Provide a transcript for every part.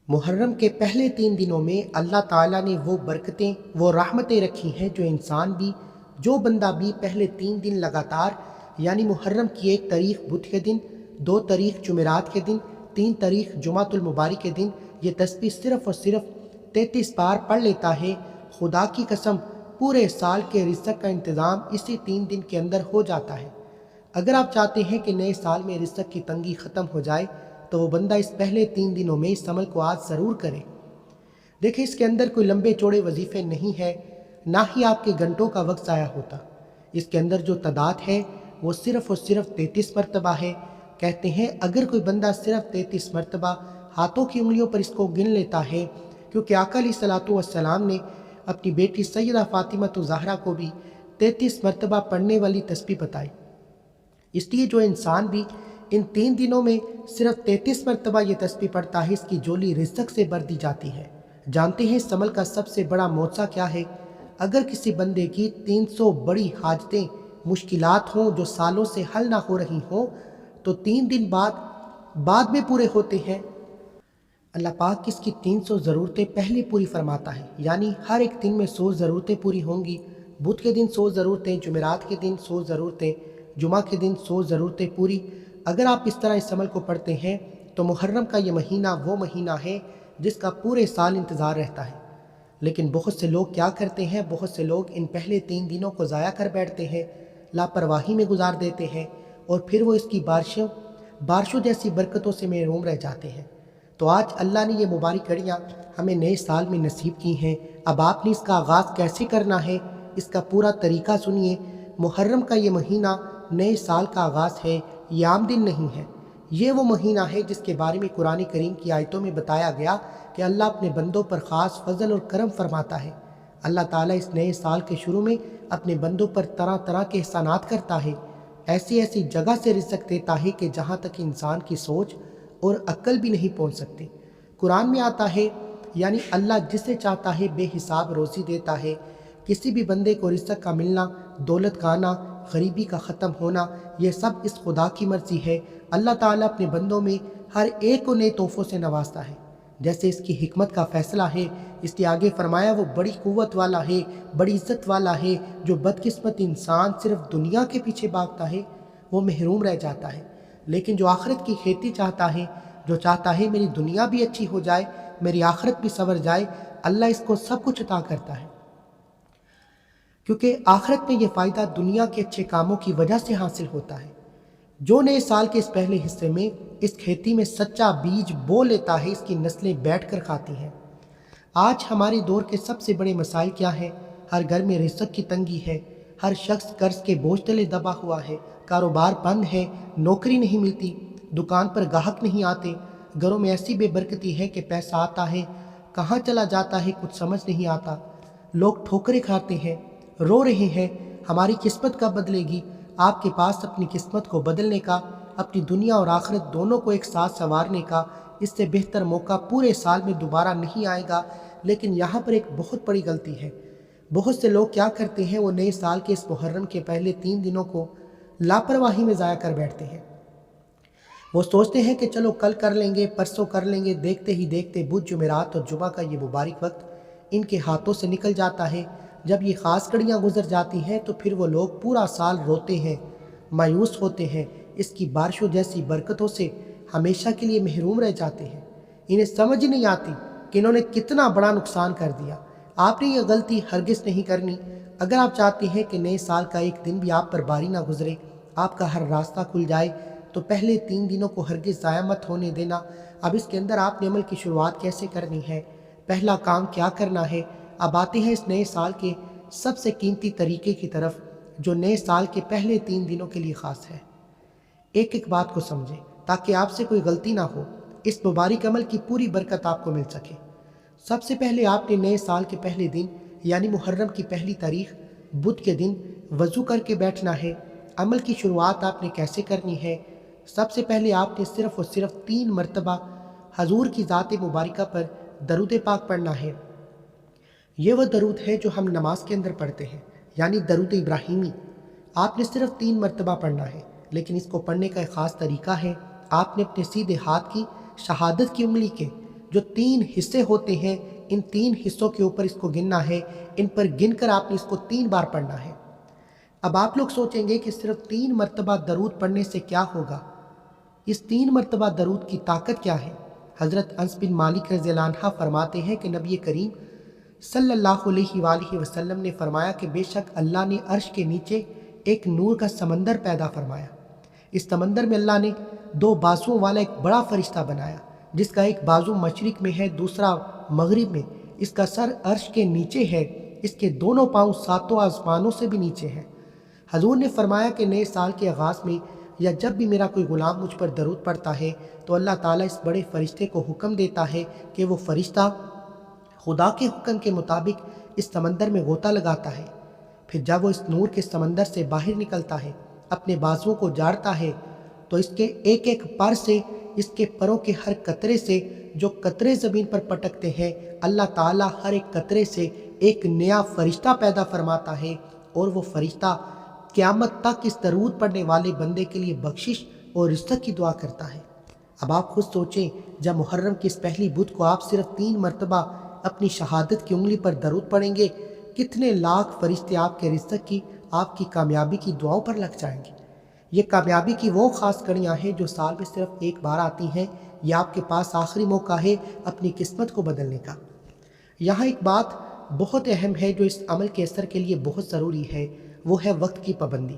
محرم کے پہلے 3 دنوں میں اللہ تعالیٰ نے وہ برکتیں وہ رحمتیں رکھی ہیں جو بندہ بھی پہلے 3 دن لگاتار یعنی محرم کی 1 تاریخ بدھ کے دن، 2 تاریخ جمعرات کے دن، 3 تاریخ جمعۃ المبارک کے دن یہ تسبیح صرف اور صرف 33 بار پڑھ لیتا ہے، خدا کی قسم پورے سال کے رزق کا انتظام اسی 3 دن کے اندر ہو جاتا ہے۔ اگر آپ چاہتے ہیں کہ نئے سال میں رزق کی تنگی ختم ہو جائے تو وہ بندہ اس پہلے 3 دنوں میں اس عمل کو آج ضرور کرے۔ دیکھیں، اس کے اندر کوئی لمبے چوڑے وظیفے نہیں ہے، نہ ہی آپ کے گھنٹوں کا وقت ضائع ہوتا۔ اس کے اندر جو تعداد ہے وہ صرف اور صرف 33 مرتبہ ہے۔ کہتے ہیں اگر کوئی بندہ صرف 33 مرتبہ ہاتھوں کی انگلیوں پر اس کو گن لیتا ہے، کیونکہ آقا علیہ الصلوۃ والسلام نے اپنی بیٹی سیدہ فاطمہ الزہرا کو بھی 33 مرتبہ پڑھنے والی تسبیح بتائی، اس لیے جو انسان بھی ان 3 دنوں میں صرف 33 مرتبہ یہ تسبیح پڑھتا ہے، اس کی جولی رزق سے بھر دی جاتی ہے۔ جانتے ہیں اس عمل کا سب سے بڑا معجزہ کیا ہے؟ اگر کسی بندے کی 300 بڑی حاجتیں مشکلات ہوں جو سالوں سے حل نہ ہو رہی ہوں تو 3 دن بعد میں پورے ہوتے ہیں۔ اللہ پاک اس کی 300 ضرورتیں پہلے پوری فرماتا ہے، یعنی ہر ایک دن میں 100 ضرورتیں پوری ہوں گی۔ بدھ کے دن 100 ضرورتیں، جمعرات کے دن 100 ضرورتیں، جمعہ کے دن 100 ضرورتیں پوری۔ اگر آپ اس طرح اس عمل کو پڑھتے ہیں تو محرم کا یہ مہینہ وہ مہینہ ہے جس کا پورے سال انتظار رہتا ہے۔ لیکن بہت سے لوگ کیا کرتے ہیں؟ بہت سے لوگ ان پہلے 3 دنوں کو ضائع کر بیٹھتے ہیں، لاپرواہی میں گزار دیتے ہیں، اور پھر وہ اس کی بارشوں جیسی برکتوں سے محروم رہ جاتے ہیں۔ تو آج اللہ نے یہ مبارک گھڑیاں ہمیں نئے سال میں نصیب کی ہیں۔ اب آپ نے اس کا آغاز کیسے کرنا ہے، اس کا پورا طریقہ سنیے۔ محرم کا یہ مہینہ نئے سال کا آغاز ہے، یہ عام دن نہیں ہے۔ یہ وہ مہینہ ہے جس کے بارے میں قرآن کریم کی آیتوں میں بتایا گیا کہ اللہ اپنے بندوں پر خاص فضل اور کرم فرماتا ہے۔ اللہ تعالیٰ اس نئے سال کے شروع میں اپنے بندوں پر طرح طرح کے احسانات کرتا ہے، ایسی جگہ سے رزق دیتا ہے کہ جہاں تک انسان کی سوچ اور عقل بھی نہیں پہنچ سکتے۔ قرآن میں آتا ہے یعنی اللہ جسے چاہتا ہے بے حساب روزی دیتا ہے۔ کسی بھی بندے کو رزق کا ملنا، دولت کا آنا، غریبی کا ختم ہونا، یہ سب اس خدا کی مرضی ہے۔ اللہ تعالیٰ اپنے بندوں میں ہر ایک کو نئے تحفوں سے نوازتا ہے، جیسے اس کی حکمت کا فیصلہ ہے۔ اس کے آگے فرمایا وہ بڑی قوت والا ہے، بڑی عزت والا ہے۔ جو بدقسمت انسان صرف دنیا کے پیچھے بھاگتا ہے وہ محروم رہ جاتا ہے، لیکن جو آخرت کی کھیتی چاہتا ہے، جو چاہتا ہے میری دنیا بھی اچھی ہو جائے، میری آخرت بھی سنور جائے، اللہ اس کو سب کچھ عطا کرتا ہے، کیونکہ آخرت میں یہ فائدہ دنیا کے اچھے کاموں کی وجہ سے حاصل ہوتا ہے۔ جو نئے سال کے اس پہلے حصے میں اس کھیتی میں سچا بیج بو لیتا ہے، اس کی نسلیں بیٹھ کر کھاتی ہیں۔ آج ہمارے دور کے سب سے بڑے مسائل کیا ہیں؟ ہر گھر میں رزق کی تنگی ہے، ہر شخص قرض کے بوجھ تلے دبا ہوا ہے، کاروبار بند ہے، نوکری نہیں ملتی، دکان پر گاہک نہیں آتے، گھروں میں ایسی بے برکتی ہے کہ پیسہ آتا ہے کہاں چلا جاتا ہے کچھ سمجھ نہیں آتا، لوگ ٹھوکریں کھاتے ہیں، رو رہے ہیں ہماری قسمت کب بدلے گی؟ آپ کے پاس اپنی قسمت کو بدلنے کا، اپنی دنیا اور آخرت دونوں کو ایک ساتھ سنوارنے کا اس سے بہتر موقع پورے سال میں دوبارہ نہیں آئے گا۔ لیکن یہاں پر ایک بہت بڑی غلطی ہے۔ بہت سے لوگ کیا کرتے ہیں؟ وہ نئے سال کے اس محرم کے پہلے 3 دنوں کو لاپرواہی میں ضائع کر بیٹھتے ہیں۔ وہ سوچتے ہیں کہ چلو کل کر لیں گے، پرسوں کر لیں گے، دیکھتے ہی دیکھتے بدھ، جمعرات اور جمعہ کا یہ مبارک وقت ان کے ہاتھوں سے نکل جاتا ہے۔ جب یہ خاص گھڑیاں گزر جاتی ہیں تو پھر وہ لوگ پورا سال روتے ہیں، مایوس ہوتے ہیں، اس کی بارشوں جیسی برکتوں سے ہمیشہ کے لیے محروم رہ جاتے ہیں۔ انہیں سمجھ نہیں آتی کہ انہوں نے کتنا بڑا نقصان کر دیا۔ آپ نے یہ غلطی ہرگز نہیں کرنی۔ اگر آپ چاہتے ہیں کہ نئے سال کا ایک دن بھی آپ پر باری نہ گزرے، آپ کا ہر راستہ کھل جائے، تو پہلے 3 دنوں کو ہرگز ضائع مت ہونے دینا۔ اب اس کے اندر آپ نے عمل کی شروعات کیسے کرنی ہے، پہلا کام کیا کرنا ہے؟ اب آتے ہیں اس نئے سال کے سب سے قیمتی طریقے کی طرف جو نئے سال کے پہلے 3 دنوں کے لیے خاص ہے۔ ایک ایک بات کو سمجھیں تاکہ آپ سے کوئی غلطی نہ ہو، اس مبارک عمل کی پوری برکت آپ کو مل سکے۔ سب سے پہلے آپ نے نئے سال کے پہلے دن یعنی محرم کی پہلی تاریخ بدھ کے دن وضو کر کے بیٹھنا ہے۔ عمل کی شروعات آپ نے کیسے کرنی ہے؟ سب سے پہلے آپ نے صرف اور صرف 3 مرتبہ حضور کی ذات مبارکہ پر درود پاک پڑھنا ہے۔ یہ وہ درود ہے جو ہم نماز کے اندر پڑھتے ہیں، یعنی درود ابراہیمی۔ آپ نے صرف 3 مرتبہ پڑھنا ہے، لیکن اس کو پڑھنے کا ایک خاص طریقہ ہے۔ آپ نے اپنے سیدھے ہاتھ کی شہادت کی انگلی کے جو 3 حصے ہوتے ہیں، ان 3 حصوں کے اوپر اس کو گننا ہے، ان پر گن کر آپ نے اس کو 3 بار پڑھنا ہے۔ اب آپ لوگ سوچیں گے کہ صرف 3 مرتبہ درود پڑھنے سے کیا ہوگا؟ اس 3 مرتبہ درود کی طاقت کیا ہے؟ حضرت انس بن مالک رضی اللہ عنہ فرماتے ہیں کہ نبی کریم صلی اللہ علیہ وآلہ وسلم نے فرمایا کہ بے شک اللہ نے عرش کے نیچے ایک نور کا سمندر پیدا فرمایا۔ اس سمندر میں اللہ نے 2 بازوؤں والا ایک بڑا فرشتہ بنایا، جس کا ایک بازو مشرق میں ہے، دوسرا مغرب میں۔ اس کا سر عرش کے نیچے ہے، اس کے دونوں پاؤں 7 آسمانوں سے بھی نیچے ہیں۔ حضور نے فرمایا کہ نئے سال کے آغاز میں یا جب بھی میرا کوئی غلام مجھ پر درود پڑھتا ہے تو اللہ تعالیٰ اس بڑے فرشتے کو حکم دیتا ہے کہ وہ فرشتہ خدا کے حکم کے مطابق اس سمندر میں غوطہ لگاتا ہے۔ پھر جب وہ اس نور کے سمندر سے باہر نکلتا ہے، اپنے بازوؤں کو جاڑتا ہے، تو اس کے ایک ایک پر سے، اس کے پروں کے ہر قطرے سے جو قطرے زمین پر پٹکتے ہیں، اللہ تعالیٰ ہر ایک قطرے سے ایک نیا فرشتہ پیدا فرماتا ہے، اور وہ فرشتہ قیامت تک اس درود پڑھنے والے بندے کے لیے بخشش اور رزق کی دعا کرتا ہے۔ اب آپ خود سوچیں، جب محرم کی اس پہلی بدھ کو آپ صرف 3 مرتبہ اپنی شہادت کی انگلی پر درود پڑھیں گے، کتنے لاکھ فرشتے آپ کے رزق کی، آپ کی کامیابی کی دعاؤں پر لگ جائیں گے۔ یہ کامیابی کی وہ خاص کڑیاں ہیں جو سال میں صرف ایک بار آتی ہیں۔ یہ آپ کے پاس آخری موقع ہے اپنی قسمت کو بدلنے کا۔ یہاں ایک بات بہت اہم ہے جو اس عمل کے اثر کے لیے بہت ضروری ہے، وہ ہے وقت کی پابندی۔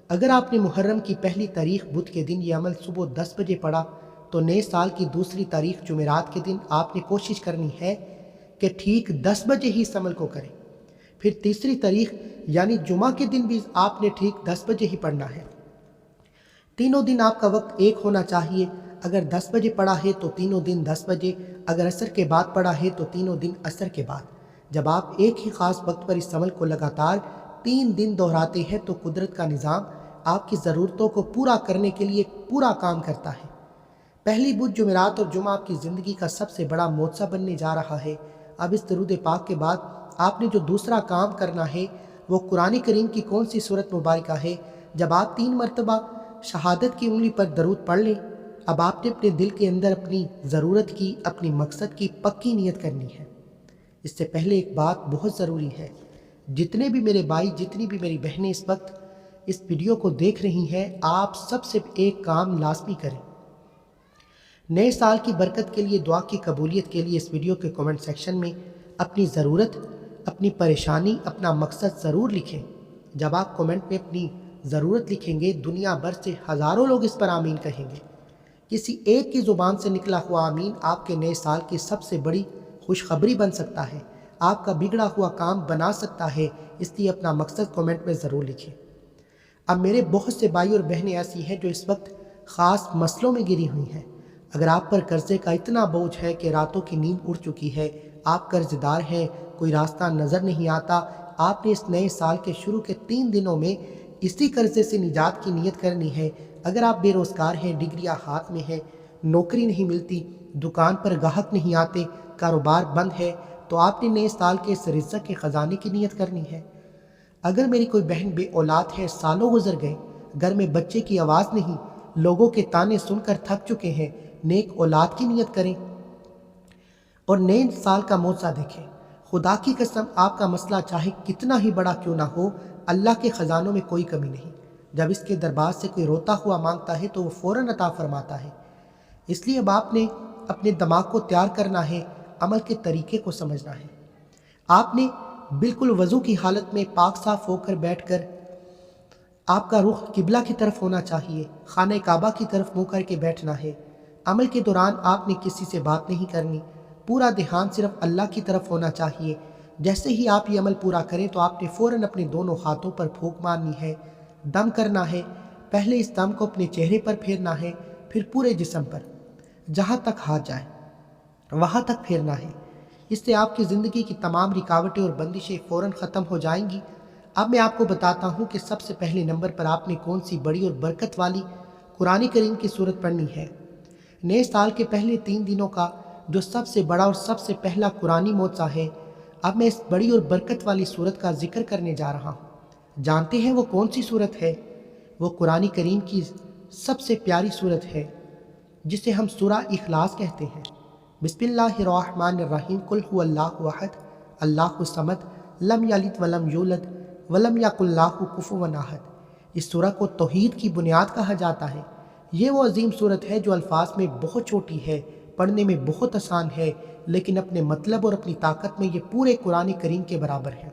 اگر آپ نے محرم کی پہلی تاریخ بدھ کے دن یہ عمل صبح 10 بجے پڑھا تو نئے سال کی دوسری تاریخ جمعرات کے دن آپ نے کوشش کرنی ہے کہ ٹھیک 10 بجے ہی اس عمل کو کریں۔ پھر تیسری تاریخ یعنی جمعہ کے دن بھی آپ نے ٹھیک 10 بجے ہی پڑھنا ہے۔ تینوں دن آپ کا وقت ایک ہونا چاہیے۔ اگر 10 بجے پڑھا ہے تو تینوں دن 10 بجے، اگر عصر کے بعد پڑھا ہے تو تینوں دن عصر کے بعد۔ جب آپ ایک ہی خاص وقت پر اس عمل کو لگاتار 3 دن دہراتے ہیں تو قدرت کا نظام آپ کی ضرورتوں کو پورا کرنے کے لیے پورا کام کرتا ہے۔ پہلی بدھ، جمعرات اور جمعہ آپ کی زندگی کا سب سے بڑا معجزہ بننے جا رہا ہے۔ اب اس درود پاک کے بعد آپ نے جو دوسرا کام کرنا ہے وہ قرآن کریم کی کون سی سورت مبارکہ ہے؟ جب آپ 3 مرتبہ شہادت کی انگلی پر درود پڑھ لیں، اب آپ نے اپنے دل کے اندر اپنی ضرورت کی، اپنی مقصد کی پکی نیت کرنی ہے۔ اس سے پہلے ایک بات بہت ضروری ہے، جتنے بھی میرے بھائی، جتنی بھی میری بہنیں اس وقت اس ویڈیو کو دیکھ رہی ہیں، آپ سب سے ایک کام لازمی کریں۔ نئے سال کی برکت کے لیے، دعا کی قبولیت کے لیے اس ویڈیو کے کمنٹ سیکشن میں اپنی ضرورت، اپنی پریشانی، اپنا مقصد ضرور لکھیں۔ جب آپ کمنٹ میں اپنی ضرورت لکھیں گے، دنیا بھر سے ہزاروں لوگ اس پر آمین کہیں گے۔ کسی ایک کی زبان سے نکلا ہوا آمین آپ کے نئے سال کی سب سے بڑی خوشخبری بن سکتا ہے، آپ کا بگڑا ہوا کام بنا سکتا ہے۔ اس لیے اپنا مقصد کمنٹ میں ضرور لکھیں۔ اب میرے بہت سے بھائی اور بہنیں ایسی ہیں جو اس وقت خاص مسئلوں میں گری ہوئی ہیں۔ اگر آپ پر قرضے کا اتنا بوجھ ہے کہ راتوں کی نیند اڑ چکی ہے، آپ قرض دار ہیں، کوئی راستہ نظر نہیں آتا، آپ نے اس نئے سال کے شروع کے 3 دنوں میں اسی قرضے سے نجات کی نیت کرنی ہے۔ اگر آپ بے روزگار ہیں، ڈگریاں ہاتھ میں ہیں، نوکری نہیں ملتی، دکان پر گاہک نہیں آتے، کاروبار بند ہے، تو آپ نے نئے سال کے اس رزق کے خزانے کی نیت کرنی ہے۔ اگر میری کوئی بہن بے اولاد ہے، سالوں گزر گئے، گھر میں بچے کی آواز نہیں، لوگوں کے تانے سن کر تھک چکے ہیں، نیک اولاد کی نیت کریں اور نئے سال کا معجزہ دیکھیں۔ خدا کی قسم، آپ کا مسئلہ چاہے کتنا ہی بڑا کیوں نہ ہو، اللہ کے خزانوں میں کوئی کمی نہیں۔ جب اس کے دربار سے کوئی روتا ہوا مانگتا ہے تو وہ فوراً عطا فرماتا ہے۔ اس لیے اب آپ نے اپنے دماغ کو تیار کرنا ہے، عمل کے طریقے کو سمجھنا ہے۔ آپ نے بالکل وضو کی حالت میں پاک صاف ہو کر بیٹھ کر، آپ کا رخ قبلہ کی طرف ہونا چاہیے، خانہ کعبہ کی طرف منہ کر کے بیٹھنا ہے۔ عمل کے دوران آپ نے کسی سے بات نہیں کرنی، پورا دھیان صرف اللہ کی طرف ہونا چاہیے۔ جیسے ہی آپ یہ عمل پورا کریں تو آپ نے فوراً اپنے دونوں ہاتھوں پر پھونک مارنی ہے، دم کرنا ہے۔ پہلے اس دم کو اپنے چہرے پر پھیرنا ہے، پھر پورے جسم پر، جہاں تک ہاتھ جائے وہاں تک پھیرنا ہے۔ اس سے آپ کی زندگی کی تمام رکاوٹیں اور بندشیں فوراً ختم ہو جائیں گی۔ اب میں آپ کو بتاتا ہوں کہ سب سے پہلے نمبر پر آپ نے کون سی بڑی اور برکت والی قرآن کریم کی سورت پڑھنی ہے۔ نئے سال کے پہلے 3 دنوں کا جو سب سے بڑا اور سب سے پہلا قرآنی معجزہ ہے، اب میں اس بڑی اور برکت والی سورت کا ذکر کرنے جا رہا ہوں۔ جانتے ہیں وہ کون سی سورت ہے؟ وہ قرآن کریم کی سب سے پیاری سورت ہے، جسے ہم سورہ اخلاص کہتے ہیں۔ بسم اللہ الرحمن الرحیم قل هو اللہ احد اللہ الصمد لم یلد ولم یولد ولم یکن لہ کفوا احد۔ اس سورہ کو توحید کی بنیاد کہا جاتا ہے۔ یہ وہ عظیم سورت ہے جو الفاظ میں بہت چھوٹی ہے، پڑھنے میں بہت آسان ہے، لیکن اپنے مطلب اور اپنی طاقت میں یہ پورے قرآن کریم کے برابر ہے۔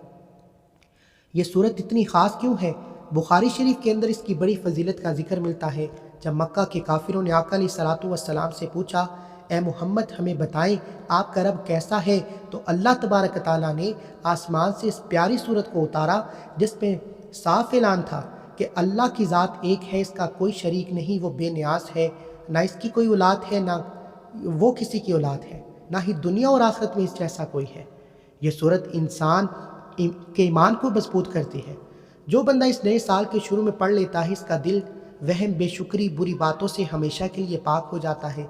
یہ سورت اتنی خاص کیوں ہے؟ بخاری شریف کے اندر اس کی بڑی فضیلت کا ذکر ملتا ہے۔ جب مکہ کے کافروں نے آقا علیہ الصلوۃ والسلام سے پوچھا، اے محمد ہمیں بتائیں آپ کا رب کیسا ہے، تو اللہ تبارک تعالیٰ نے آسمان سے اس پیاری سورت کو اتارا جس میں صاف اعلان تھا کہ اللہ کی ذات ایک ہے، اس کا کوئی شریک نہیں، وہ بے نیاز ہے، نہ اس کی کوئی اولاد ہے نہ وہ کسی کی اولاد ہے، نہ ہی دنیا اور آخرت میں اس جیسا کوئی ہے۔ یہ سورت انسان کے ایمان کو مضبوط کرتی ہے۔ جو بندہ اس نئے سال کے شروع میں پڑھ لیتا ہے، اس کا دل وہم، بے شکری، بری باتوں سے ہمیشہ کے لیے پاک ہو جاتا ہے۔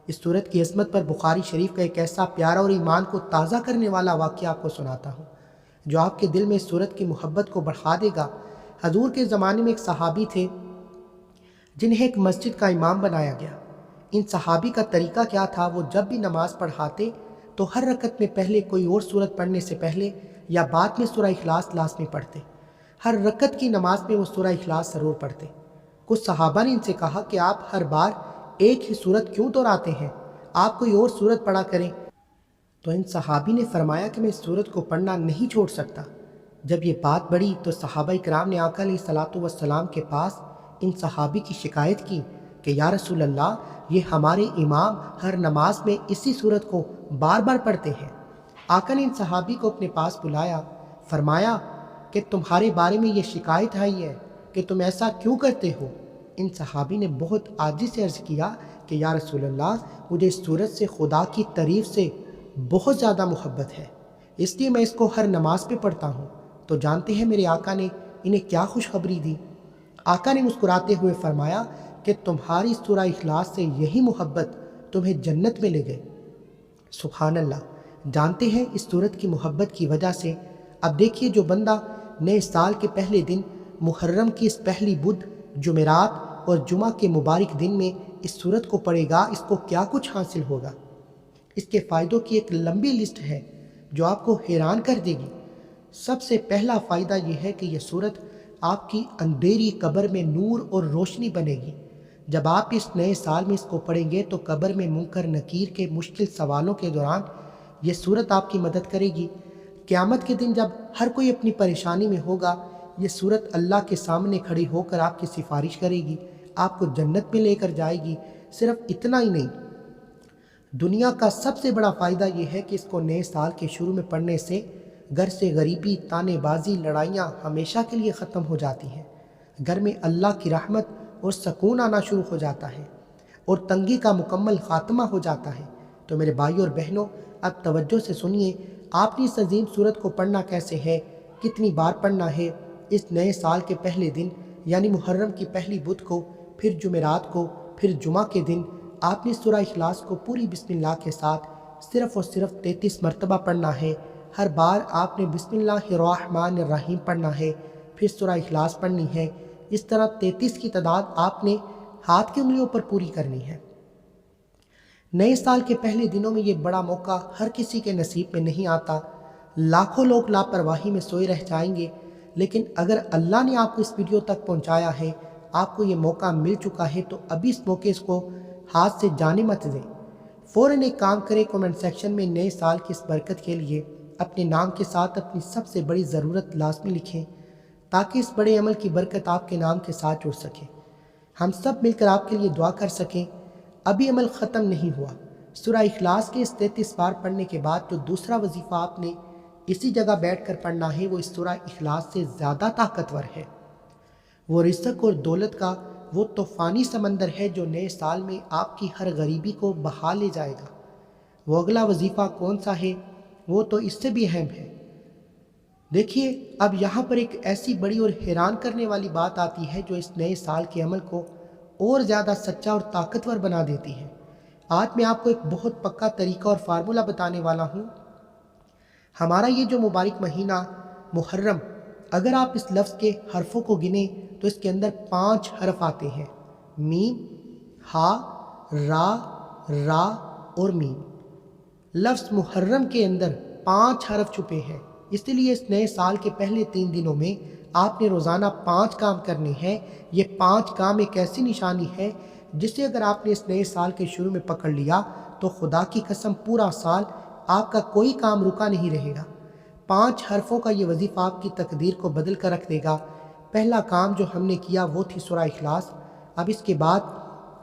اس سورت کی عظمت پر بخاری شریف کا ایک ایسا پیارا اور ایمان کو تازہ کرنے والا واقعہ آپ کو سناتا ہوں جو آپ کے دل میں اس سورت کی محبت کو بڑھا دے گا۔ حضور کے زمانے میں ایک صحابی تھے جنہیں ایک مسجد کا امام بنایا گیا۔ ان صحابی کا طریقہ کیا تھا؟ وہ جب بھی نماز پڑھاتے تو ہر رکعت میں پہلے کوئی اور سورت پڑھنے سے پہلے یا بعد میں سورہ اخلاص لازمی پڑھتے۔ ہر رکعت کی نماز میں وہ سورہ اخلاص ضرور پڑھتے۔ کچھ صحابہ نے ان سے کہا کہ آپ ہر بار ایک ہی سورت کیوں دہراتے ہیں؟ آپ کوئی اور سورت پڑھا کریں۔ تو ان صحابی نے فرمایا کہ میں اس سورت کو پڑھنا نہیں چھوڑ سکتا۔ جب یہ بات بڑھی تو صحابہ کرام نے آقا علیہ الصلوۃ والسلام کے پاس ان صحابی کی شکایت کی کہ یا رسول اللہ، یہ ہمارے امام ہر نماز میں اسی سورت کو بار بار پڑھتے ہیں۔ آقا نے ان صحابی کو اپنے پاس بلایا، فرمایا کہ تمہارے بارے میں یہ شکایت آئی ہے کہ تم ایسا کیوں کرتے ہو؟ ان صحابی نے بہت عاجزی سے عرض کیا کہ یا رسول اللہ، مجھے اس سورت سے خدا کی تعریف سے بہت زیادہ محبت ہے، اس لیے میں اس کو ہر نماز پہ پڑھتا ہوں۔ تو جانتے ہیں میرے آقا نے انہیں کیا خوشخبری دی؟ آقا نے مسکراتے ہوئے فرمایا کہ تمہاری سورہ اخلاص سے یہی محبت تمہیں جنت میں لے گئے۔ سبحان اللہ! جانتے ہیں اس سورت کی محبت کی وجہ سے اب دیکھیے جو بندہ نئے سال کے پہلے دن محرم کی اس پہلی بدھ، جمعرات اور جمعہ کے مبارک دن میں اس سورت کو پڑھے گا، اس کو کیا کچھ حاصل ہوگا۔ اس کے فائدوں کی ایک لمبی لسٹ ہے جو آپ کو حیران کر دے گی۔ سب سے پہلا فائدہ یہ ہے کہ یہ سورت آپ کی اندھیری قبر میں نور اور روشنی بنے گی۔ جب آپ اس نئے سال میں اس کو پڑھیں گے تو قبر میں منکر نکیر کے مشکل سوالوں کے دوران یہ سورت آپ کی مدد کرے گی۔ قیامت کے دن جب ہر کوئی اپنی پریشانی میں ہوگا، یہ سورت اللہ کے سامنے کھڑی ہو کر آپ کی سفارش کرے گی، آپ کو جنت میں لے کر جائے گی۔ صرف اتنا ہی نہیں، دنیا کا سب سے بڑا فائدہ یہ ہے کہ اس کو نئے سال کے شروع میں پڑھنے سے گھر سے غریبی، تانے بازی، لڑائیاں ہمیشہ کے لیے ختم ہو جاتی ہیں۔ گھر میں اللہ کی رحمت اور سکون آنا شروع ہو جاتا ہے اور تنگی کا مکمل خاتمہ ہو جاتا ہے۔ تو میرے بھائیوں اور بہنوں، اب توجہ سے سنیے، آپ نے اس عظیم سورت کو پڑھنا کیسے ہے، کتنی بار پڑھنا ہے۔ اس نئے سال کے پہلے دن یعنی محرم کی پہلی بدھ کو، پھر جمعرات کو، پھر جمعہ کے دن آپ نے سورہ اخلاص کو پوری بسم اللہ کے ساتھ صرف اور صرف 33 مرتبہ پڑھنا ہے۔ ہر بار آپ نے بسم اللہ الرحمن الرحیم پڑھنا ہے، پھر سورہ اخلاص پڑھنی ہے۔ اس طرح 33 کی تعداد آپ نے ہاتھ کی انگلیوں پر پوری کرنی ہے۔ نئے سال کے پہلے دنوں میں یہ بڑا موقع ہر کسی کے نصیب میں نہیں آتا۔ لاکھوں لوگ لاپرواہی میں سوئے رہ جائیں گے، لیکن اگر اللہ نے آپ کو اس ویڈیو تک پہنچایا ہے، آپ کو یہ موقع مل چکا ہے، تو ابھی اس موقع کو ہاتھ سے جانے مت دیں۔ فوراً ایک کام کریں، کمنٹ سیکشن میں نئے سال کی اس برکت کے لیے اپنے نام کے ساتھ اپنی سب سے بڑی ضرورت لازمی لکھیں تاکہ اس بڑے عمل کی برکت آپ کے نام کے ساتھ جڑ سکے، ہم سب مل کر آپ کے لیے دعا کر سکیں۔ ابھی عمل ختم نہیں ہوا۔ سورہ اخلاص کے اس 33 بار پڑھنے کے بعد جو دوسرا وظیفہ آپ نے اسی جگہ بیٹھ کر پڑھنا ہے، وہ اس سورہ اخلاص سے زیادہ طاقتور ہے۔ وہ رزق اور دولت کا وہ طوفانی سمندر ہے جو نئے سال میں آپ کی ہر غریبی کو بہا لے جائے گا۔ وہ اگلا وظیفہ کون سا ہے؟ وہ تو اس سے بھی اہم ہے۔ دیکھیے، اب یہاں پر ایک ایسی بڑی اور حیران کرنے والی بات آتی ہے جو اس نئے سال کے عمل کو اور زیادہ سچا اور طاقتور بنا دیتی ہے۔ آج میں آپ کو ایک بہت پکا طریقہ اور فارمولہ بتانے والا ہوں۔ ہمارا یہ جو مبارک مہینہ محرم، اگر آپ اس لفظ کے حرفوں کو گنیں تو اس کے اندر 5 حرف آتے ہیں: میم، ہا، را، را اور میم۔ لفظ محرم کے اندر 5 حرف چھپے ہیں، اس لیے اس نئے سال کے پہلے 3 دنوں میں آپ نے روزانہ 5 کام کرنے ہیں۔ یہ 5 کام ایک ایسی نشانی ہے جسے اگر آپ نے اس نئے سال کے شروع میں پکڑ لیا تو خدا کی قسم پورا سال آپ کا کوئی کام رکا نہیں رہے گا۔ 5 حرفوں کا یہ وظیفہ آپ کی تقدیر کو بدل کر رکھ دے گا۔ پہلا کام جو ہم نے کیا وہ تھی سورہ اخلاص۔ اب اس کے بعد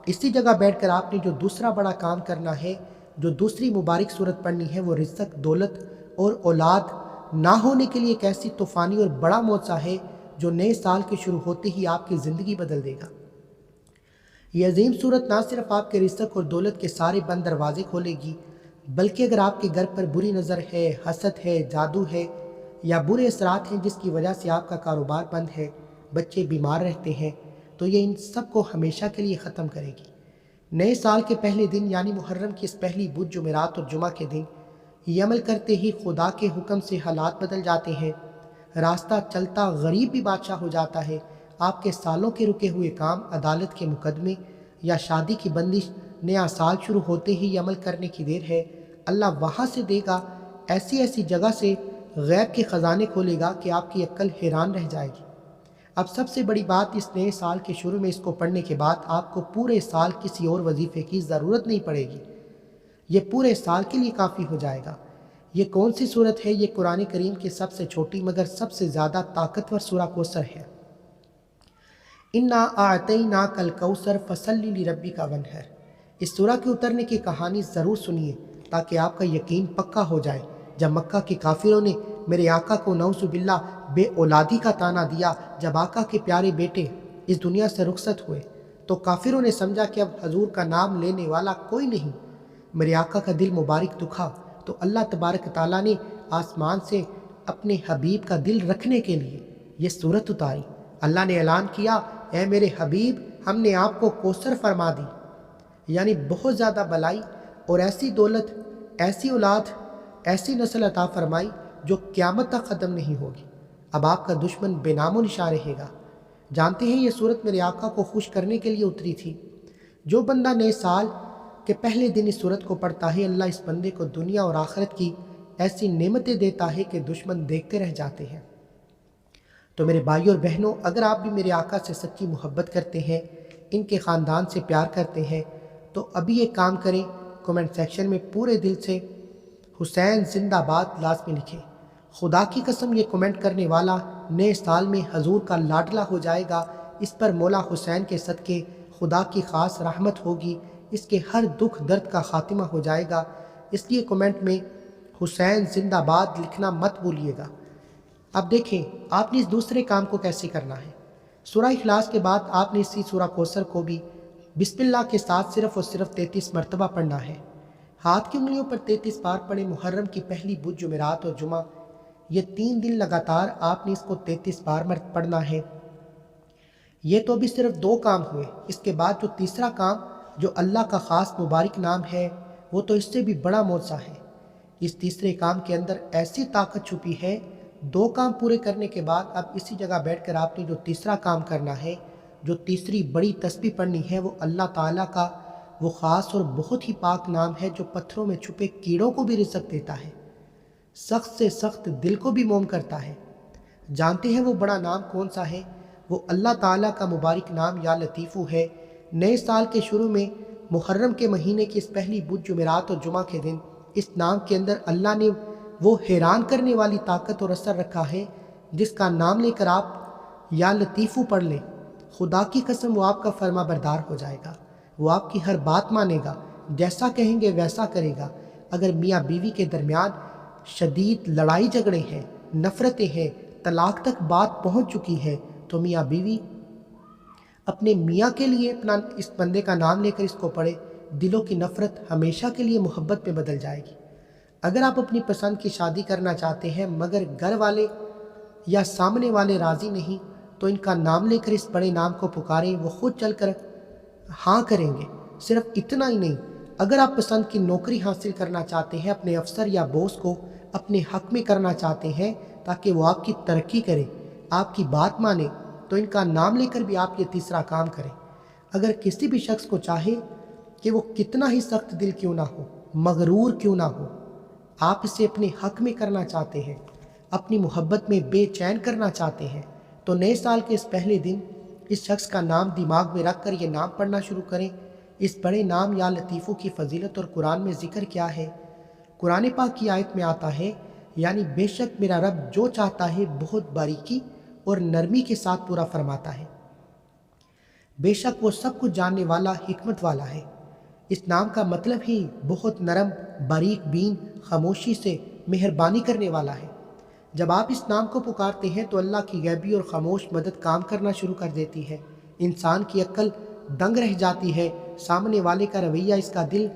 اسی جگہ بیٹھ کر آپ نے جو دوسرا بڑا کام کرنا ہے، جو دوسری مبارک صورت پڑھنی ہے، وہ رزق، دولت اور اولاد نہ ہونے کے لیے ایک ایسی طوفانی اور بڑا معجزہ ہے جو نئے سال کے شروع ہوتے ہی آپ کی زندگی بدل دے گا۔ یہ عظیم صورت نہ صرف آپ کے رزق اور دولت کے سارے بند دروازے کھولے گی، بلکہ اگر آپ کے گھر پر بری نظر ہے، حسد ہے، جادو ہے یا برے اثرات ہیں جس کی وجہ سے آپ کا کاروبار بند ہے، بچے بیمار رہتے ہیں، تو یہ ان سب کو ہمیشہ کے لیے ختم کرے گی۔ نئے سال کے پہلے دن یعنی محرم کی اس پہلی بدھ، جمعرات اور جمعہ کے دن یہ عمل کرتے ہی خدا کے حکم سے حالات بدل جاتے ہیں۔ راستہ چلتا غریب بھی بادشاہ ہو جاتا ہے۔ آپ کے سالوں کے رکے ہوئے کام، عدالت کے مقدمے یا شادی کی بندش، نیا سال شروع ہوتے ہی یہ عمل کرنے کی دیر ہے۔ اللہ وہاں سے دے گا، ایسی ایسی جگہ سے غیب کے خزانے کھولے گا کہ آپ کی عقل حیران رہ جائے گی۔ اب سب سے بڑی بات، اس نئے سال کے شروع میں اس کو پڑھنے کے بعد آپ کو پورے سال کسی اور وظیفے کی ضرورت نہیں پڑے گی، یہ پورے سال کے لیے کافی ہو جائے گا۔ یہ کون سی صورت ہے؟ یہ قرآن کریم کی سب سے چھوٹی مگر سب سے زیادہ طاقتور سورہ کوثر ہے۔ انا اعطیناک الکوثر فصلی لربک وانحر۔ اس سورہ کے اترنے کی کہانی ضرور سنیے تاکہ آپ کا یقین پکا ہو جائے۔ جب مکہ کے کافروں نے میرے آقا کو نعوذ باللہ بے اولادی کا طعنہ دیا، جب آقا کے پیارے بیٹے اس دنیا سے رخصت ہوئے تو کافروں نے سمجھا کہ اب حضور کا نام لینے والا کوئی نہیں۔ میرے آقا کا دل مبارک دکھا تو اللہ تبارک تعالیٰ نے آسمان سے اپنے حبیب کا دل رکھنے کے لیے یہ صورت اتاری۔ اللہ نے اعلان کیا، اے میرے حبیب، ہم نے آپ کو کوثر فرما دی، یعنی بہت زیادہ بلائی اور ایسی دولت، ایسی اولاد، ایسی نسل عطا فرمائی جو قیامت تک ختم نہیں ہوگی۔ اب آپ کا دشمن بے نام و نشان رہے گا۔ جانتے ہیں یہ صورت میرے آقا کو خوش کرنے کے لیے اتری تھی۔ جو بندہ نئے سال کے پہلے دن اس صورت کو پڑھتا ہے، اللہ اس بندے کو دنیا اور آخرت کی ایسی نعمتیں دیتا ہے کہ دشمن دیکھتے رہ جاتے ہیں۔ تو میرے بھائیوں اور بہنوں، اگر آپ بھی میرے آقا سے سچی محبت کرتے ہیں، ان کے خاندان سے پیار کرتے ہیں، تو ابھی یہ کام کریں، کومنٹ سیکشن میں پورے دل سے حسین زندہ باد لازمی لکھیں۔ خدا کی قسم یہ کومنٹ کرنے والا نئے سال میں حضور کا لاڈلا ہو جائے گا۔ اس پر مولا حسین کے صدقے خدا کی خاص رحمت ہوگی، اس کے ہر دکھ درد کا خاتمہ ہو جائے گا۔ اس لیے کومنٹ میں حسین زندہ باد لکھنا مت بھولیے گا۔ اب دیکھیں آپ نے اس دوسرے کام کو کیسے کرنا ہے۔ سورہ اخلاص کے بعد آپ نے اسی سورہ کوثر کو بھی بسم اللہ کے ساتھ صرف اور صرف 33 مرتبہ پڑھنا ہے۔ ہاتھ کی انگلیوں پر 33 بار پڑھیں۔ محرم کی پہلی بدھ، جمعرات اور جمعہ، یہ 3 دن لگاتار آپ نے اس کو 33 بار پڑھنا ہے۔ یہ تو ابھی صرف 2 کام ہوئے۔ اس کے بعد جو تیسرا کام، جو اللہ کا خاص مبارک نام ہے، وہ تو اس سے بھی بڑا معجزہ ہے۔ اس تیسرے کام کے اندر ایسی طاقت چھپی ہے۔ 2 کام پورے کرنے کے بعد اب اسی جگہ بیٹھ کر آپ نے جو تیسرا کام کرنا ہے، جو تیسری بڑی تسبیح پڑھنی ہے، وہ اللہ تعالیٰ کا وہ خاص اور بہت ہی پاک نام ہے جو پتھروں میں چھپے کیڑوں کو بھی رزق دیتا ہے، سخت سے سخت دل کو بھی موم کرتا ہے۔ جانتے ہیں وہ بڑا نام کون سا ہے؟ وہ اللہ تعالیٰ کا مبارک نام یا لطیفو ہے۔ نئے سال کے شروع میں محرم کے مہینے کی اس پہلی بدھ، جمعرات اور جمعہ کے دن اس نام کے اندر اللہ نے وہ حیران کرنے والی طاقت اور اثر رکھا ہے، جس کا نام لے کر آپ یا لطیفو پڑھ لیں، خدا کی قسم وہ آپ کا فرما بردار ہو جائے گا۔ وہ آپ کی ہر بات مانے گا، جیسا کہیں گے ویسا کرے گا۔ اگر میاں بیوی کے درمیان شدید لڑائی جھگڑے ہیں، نفرتیں ہیں، طلاق تک بات پہنچ چکی ہے، تو میاں بیوی اپنے میاں کے لیے اپنا اس بندے کا نام لے کر اس کو پڑھے، دلوں کی نفرت ہمیشہ کے لیے محبت میں بدل جائے گی۔ اگر آپ اپنی پسند کی شادی کرنا چاہتے ہیں مگر گھر والے یا سامنے والے راضی نہیں، تو ان کا نام لے کر اس بڑے نام کو پکاریں، وہ خود چل کر ہاں کریں گے۔ صرف اتنا ہی نہیں، اگر آپ پسند کی نوکری حاصل کرنا چاہتے ہیں، اپنے افسر یا بوس کو اپنے حق میں کرنا چاہتے ہیں تاکہ وہ آپ کی ترقی کرے، آپ کی بات مانے، تو ان کا نام لے کر بھی آپ یہ تیسرا کام کریں۔ اگر کسی بھی شخص کو چاہے کہ وہ کتنا ہی سخت دل کیوں نہ ہو، مغرور کیوں نہ ہو، آپ اسے اپنے حق میں کرنا چاہتے ہیں، اپنی محبت میں بے چین کرنا چاہتے ہیں، تو نئے سال کے اس پہلے دن اس شخص کا نام دماغ میں رکھ کر یہ نام پڑھنا شروع کریں۔ اس بڑے نام یا لطیفوں کی فضیلت اور قرآن میں ذکر کیا ہے؟ قرآن پاک کی آیت میں آتا ہے، یعنی بے شک میرا رب جو چاہتا ہے بہت باریکی اور نرمی کے ساتھ پورا فرماتا ہے، بے شک وہ سب کچھ جاننے والا، حکمت والا ہے۔ اس نام کا مطلب ہی بہت نرم، باریک بین، خاموشی سے مہربانی کرنے والا ہے۔ جب آپ اس نام کو پکارتے ہیں تو اللہ کی غیبی اور خاموش مدد کام کرنا شروع کر دیتی ہے۔ انسان کی عقل دنگ رہ جاتی ہے، سامنے والے کا رویہ، اس کا دل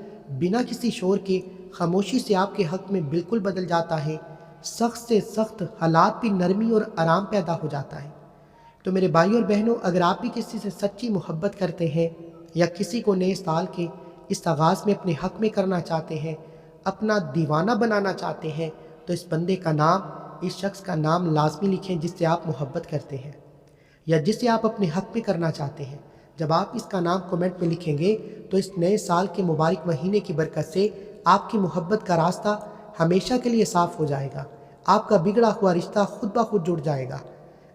بنا کسی شور کے خاموشی سے آپ کے حق میں بالکل بدل جاتا ہے۔ سخت سے سخت حالات بھی نرمی اور آرام پیدا ہو جاتا ہے۔ تو میرے بھائی اور بہنوں، اگر آپ بھی کسی سے سچی محبت کرتے ہیں یا کسی کو نئے سال کے اس آغاز میں اپنے حق میں کرنا چاہتے ہیں، اپنا دیوانہ بنانا چاہتے ہیں، تو اس بندے کا نام، اس شخص کا نام لازمی لکھیں جس سے آپ محبت کرتے ہیں یا جسے آپ اپنے حق میں کرنا چاہتے ہیں۔ جب آپ اس کا نام کمنٹ میں لکھیں گے تو اس نئے سال کے مبارک مہینے کی برکت سے آپ کی محبت کا راستہ ہمیشہ کے لیے صاف ہو جائے گا۔ آپ کا بگڑا ہوا رشتہ خود بخود جڑ جائے گا۔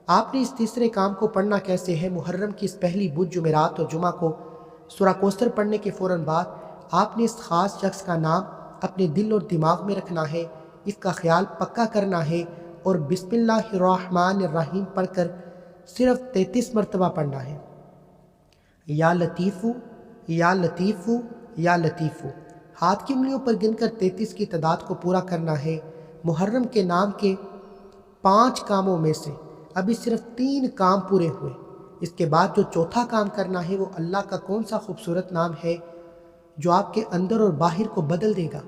آپ نے اس تیسرے کام کو پڑھنا کیسے ہے؟ محرم کی اس پہلی بدھ، جمعرات اور جمعہ کو سورہ کوثر پڑھنے کے فوراً بعد آپ نے اس خاص شخص کا نام اپنے دل اور دماغ میں رکھنا ہے، اس کا خیال پکا کرنا ہے اور بسم اللہ الرحمن الرحیم پڑھ کر صرف 33 مرتبہ پڑھنا ہے۔ یا لطیفو، یا لطیفو، یا لطیفو، ہاتھ کی انگلیوں پر گن کر 33 کی تعداد کو پورا کرنا ہے۔ محرم کے نام کے 5 کاموں میں سے ابھی صرف 3 کام پورے ہوئے۔ اس کے بعد جو چوتھا کام کرنا ہے وہ اللہ کا کون سا خوبصورت نام ہے جو آپ کے اندر اور باہر کو بدل دے گا۔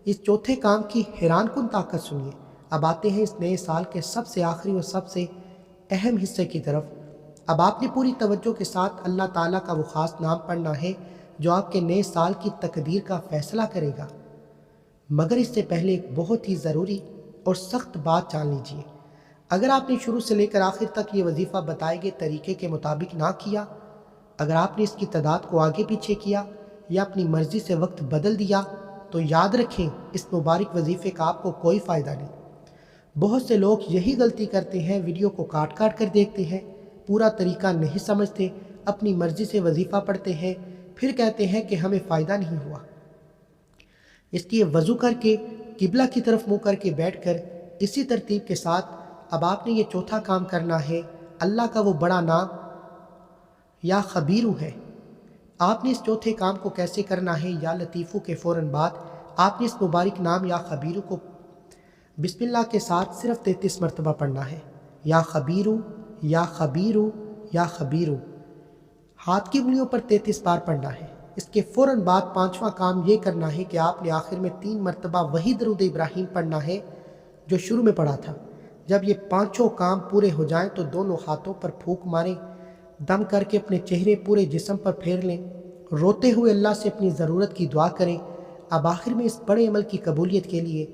اس چوتھے کام کی حیران کن طاقت سنیے۔ اب آتے ہیں اس نئے سال کے سب سے آخری اور سب سے اہم حصے کی طرف۔ اب آپ نے پوری توجہ کے ساتھ اللہ تعالیٰ کا وہ خاص نام پڑھنا ہے جو آپ کے نئے سال کی تقدیر کا فیصلہ کرے گا۔ مگر اس سے پہلے ایک بہت ہی ضروری اور سخت بات جان لیجیے۔ اگر آپ نے شروع سے لے کر آخر تک یہ وظیفہ بتائے گئے طریقے کے مطابق نہ کیا، اگر آپ نے اس کی تعداد کو آگے پیچھے کیا یا اپنی مرضی سے وقت بدل دیا، تو یاد رکھیں اس مبارک وظیفے کا آپ کو کوئی فائدہ نہیں۔ بہت سے لوگ یہی غلطی کرتے ہیں، ویڈیو کو کاٹ کاٹ کر دیکھتے ہیں، پورا طریقہ نہیں سمجھتے، اپنی مرضی سے وظیفہ پڑھتے ہیں، پھر کہتے ہیں کہ ہمیں فائدہ نہیں ہوا۔ اس لیے وضو کر کے قبلہ کی طرف منہ کر کے بیٹھ کر اسی ترتیب کے ساتھ اب آپ نے یہ چوتھا کام کرنا ہے۔ اللہ کا وہ بڑا نام یا خبیرو ہے۔ آپ نے اس چوتھے کام کو کیسے کرنا ہے؟ یا لطیفو کے فوراً بعد آپ نے اس مبارک نام یا خبیرو کو بسم اللہ کے ساتھ صرف 33 مرتبہ پڑھنا ہے۔ یا خبیرو، یا خبیرو، یا خبیرو، ہاتھ کی انگلیوں پر 33 بار پڑھنا ہے۔ اس کے فوراً بعد 5واں کام یہ کرنا ہے کہ آپ نے آخر میں 3 مرتبہ وہی درود ابراہیم پڑھنا ہے جو شروع میں پڑھا تھا۔ جب یہ 5 کام پورے ہو جائیں تو دونوں ہاتھوں پر پھونک ماریں، دم کر کے اپنے چہرے پورے جسم پر پھیر لیں، روتے ہوئے اللہ سے اپنی ضرورت کی دعا کریں۔ اب آخر میں اس بڑے عمل کی قبولیت کے لیے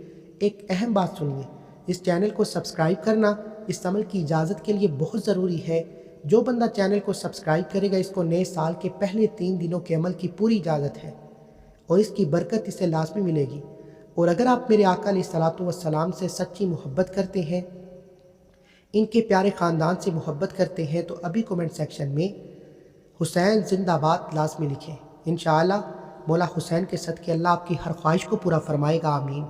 ایک اہم بات سنیے۔ اس چینل کو سبسکرائب کرنا اس عمل کی اجازت کے لیے بہت ضروری ہے۔ جو بندہ چینل کو سبسکرائب کرے گا اس کو نئے سال کے پہلے 3 دنوں کے عمل کی پوری اجازت ہے اور اس کی برکت اسے لازمی ملے گی۔ اور اگر آپ میرے آقا علیہ الصلوۃ والسلام سے سچی محبت کرتے ہیں، ان کے پیارے خاندان سے محبت کرتے ہیں، تو ابھی کومنٹ سیکشن میں حسین زندہ باد لازمی لکھیں۔ انشاءاللہ مولا حسین کے صدقے اللہ آپ کی ہر خواہش کو پورا فرمائے گا، آمین۔